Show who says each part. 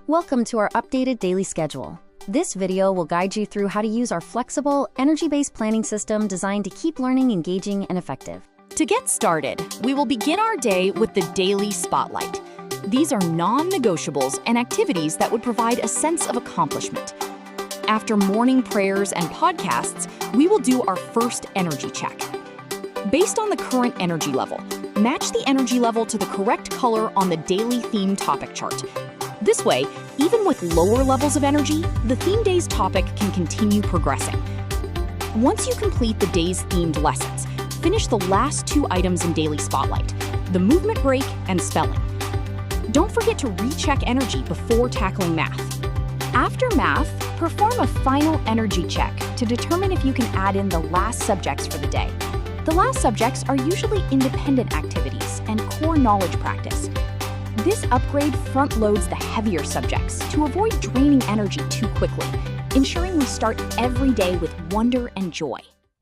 Speaker 1: Welcome to our updated daily schedule. This video will guide you through how to use our flexible, energy-based planning system designed to keep learning engaging and effective.
Speaker 2: To get started, we will begin our day with the Daily Spotlight. These are non-negotiables and activities that would provide a sense of accomplishment. After morning prayers and podcasts, we will do our first energy check. Based on the current energy level, match the energy level to the correct color on the daily theme topic chart. This way, even with lower levels of energy, the theme day's topic can continue progressing. Once you complete the day's themed lessons, finish the last two items in Daily Spotlight, the movement break and spelling. Don't forget to recheck energy before tackling math. After math, perform a final energy check to determine if you can add in the last subjects for the day. The last subjects are usually independent activities and core knowledge practice. This upgrade front-loads the heavier subjects to avoid draining energy too quickly, ensuring we start every day with wonder and joy.